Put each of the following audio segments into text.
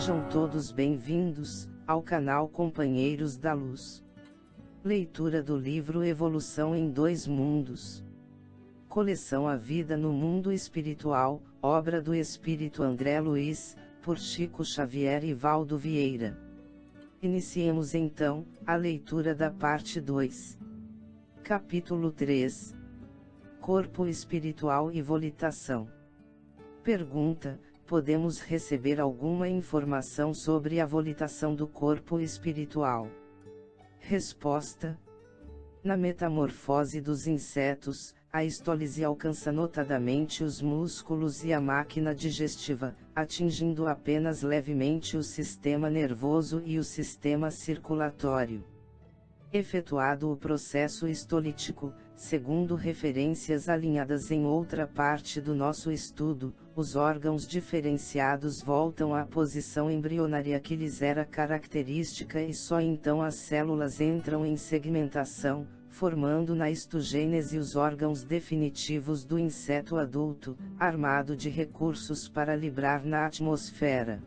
Sejam todos bem-vindos ao canal Companheiros da Luz. Leitura do livro Evolução em Dois Mundos. Coleção A Vida no Mundo Espiritual, obra do Espírito André Luiz, por Chico Xavier e Valdo Vieira. Iniciemos então a leitura da parte 2. Capítulo 3. Corpo espiritual e volitação. Pergunta: podemos receber alguma informação sobre a volitação do corpo espiritual? Resposta: na metamorfose dos insetos, a histólise alcança notadamente os músculos e a máquina digestiva, atingindo apenas levemente o sistema nervoso e o sistema circulatório. Efetuado o processo histolítico, segundo referências alinhadas em outra parte do nosso estudo, os órgãos diferenciados voltam à posição embrionária que lhes era característica e só então as células entram em segmentação, formando na histogênese os órgãos definitivos do inseto adulto, armado de recursos para livrar na atmosfera.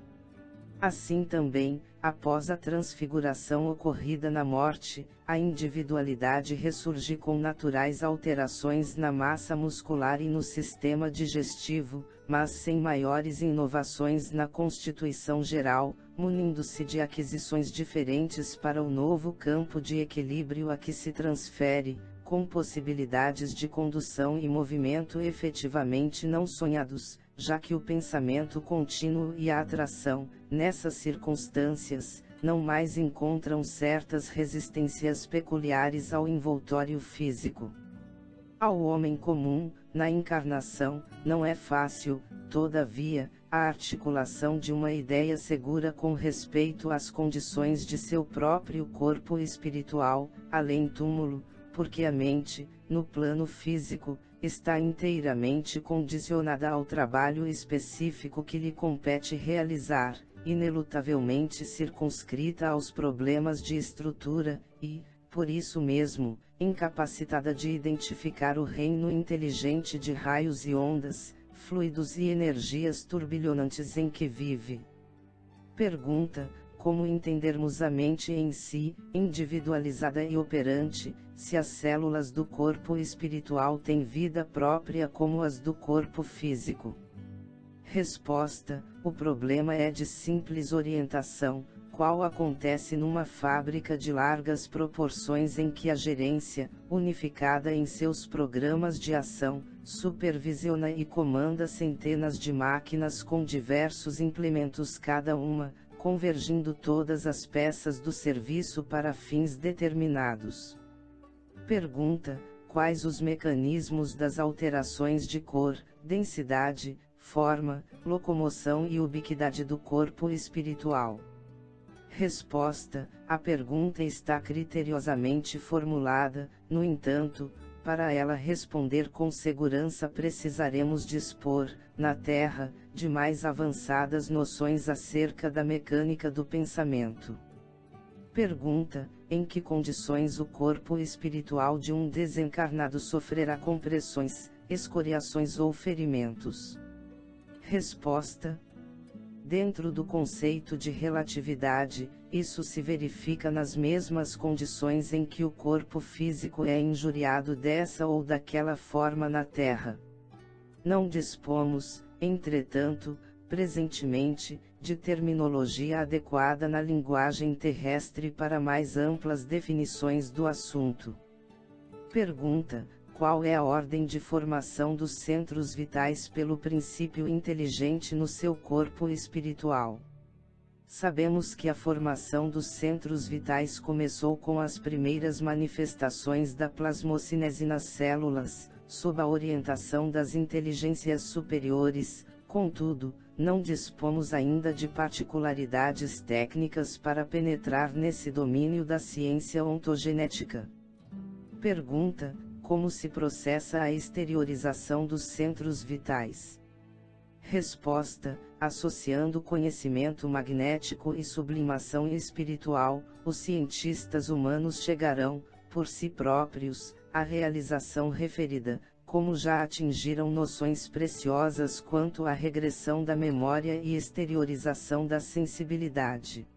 Assim também, após a transfiguração ocorrida na morte, a individualidade ressurge com naturais alterações na massa muscular e no sistema digestivo, mas sem maiores inovações na constituição geral, munindo-se de aquisições diferentes para o novo campo de equilíbrio a que se transfere, com possibilidades de condução e movimento efetivamente não sonhados, já que o pensamento contínuo e a atração, nessas circunstâncias, não mais encontram certas resistências peculiares ao envoltório físico. Ao homem comum, na encarnação, não é fácil, todavia, a articulação de uma ideia segura com respeito às condições de seu próprio corpo espiritual, além túmulo, porque a mente, no plano físico, está inteiramente condicionada ao trabalho específico que lhe compete realizar, inelutavelmente circunscrita aos problemas de estrutura, e, por isso mesmo, incapacitada de identificar o reino inteligente de raios e ondas, fluidos e energias turbilhonantes em que vive. Pergunta: como entendermos a mente em si, individualizada e operante, se as células do corpo espiritual têm vida própria como as do corpo físico? Resposta: o problema é de simples orientação, qual acontece numa fábrica de largas proporções em que a gerência, unificada em seus programas de ação, supervisiona e comanda centenas de máquinas com diversos implementos cada uma, convergindo todas as peças do serviço para fins determinados. Pergunta: quais os mecanismos das alterações de cor, densidade, forma, locomoção e ubiquidade do corpo espiritual? Resposta: a pergunta está criteriosamente formulada, no entanto, para ela responder com segurança precisaremos dispor, na Terra, de mais avançadas noções acerca da mecânica do pensamento. Pergunta: em que condições o corpo espiritual de um desencarnado sofrerá compressões, escoriações ou ferimentos? Resposta: dentro do conceito de relatividade, isso se verifica nas mesmas condições em que o corpo físico é injuriado dessa ou daquela forma na Terra. Não dispomos, entretanto, presentemente, de terminologia adequada na linguagem terrestre para mais amplas definições do assunto. Pergunta: qual é a ordem de formação dos centros vitais pelo princípio inteligente no seu corpo espiritual? Sabemos que a formação dos centros vitais começou com as primeiras manifestações da plasmocinese nas células, sob a orientação das inteligências superiores. Contudo, não dispomos ainda de particularidades técnicas para penetrar nesse domínio da ciência ontogenética. Pergunta: como se processa a exteriorização dos centros vitais? Resposta: associando conhecimento magnético e sublimação espiritual, os cientistas humanos chegarão, por si próprios, à realização referida, como já atingiram noções preciosas quanto à regressão da memória e exteriorização da sensibilidade.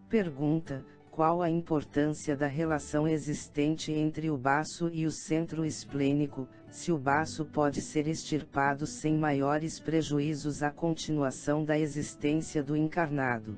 Pergunta: qual a importância da relação existente entre o baço e o centro esplênico, se o baço pode ser extirpado sem maiores prejuízos à continuação da existência do encarnado?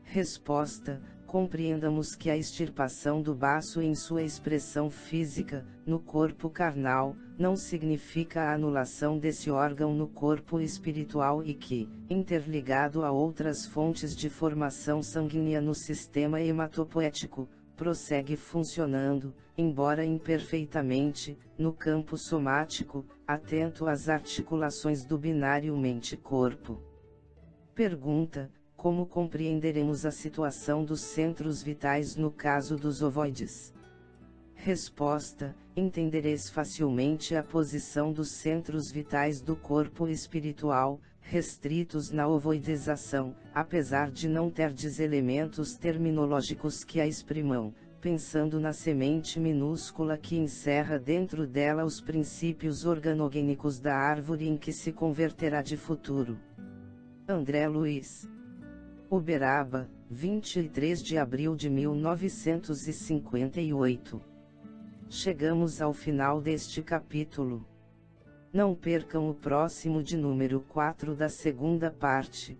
Resposta: compreendamos que a extirpação do baço em sua expressão física, no corpo carnal, não significa a anulação desse órgão no corpo espiritual e que, interligado a outras fontes de formação sanguínea no sistema hematopoético, prossegue funcionando, embora imperfeitamente, no campo somático, atento às articulações do binário mente-corpo. Pergunta: como compreenderemos a situação dos centros vitais no caso dos ovoides? Resposta: entendereis facilmente a posição dos centros vitais do corpo espiritual, restritos na ovoidização, apesar de não terdes elementos terminológicos que a exprimam, pensando na semente minúscula que encerra dentro dela os princípios organogênicos da árvore em que se converterá de futuro. André Luiz. Uberaba, 23 de abril de 1958. Chegamos ao final deste capítulo. Não percam o próximo de número 4 da segunda parte.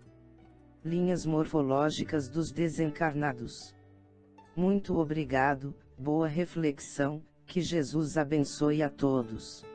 Linhas morfológicas dos desencarnados. Muito obrigado, boa reflexão, que Jesus abençoe a todos.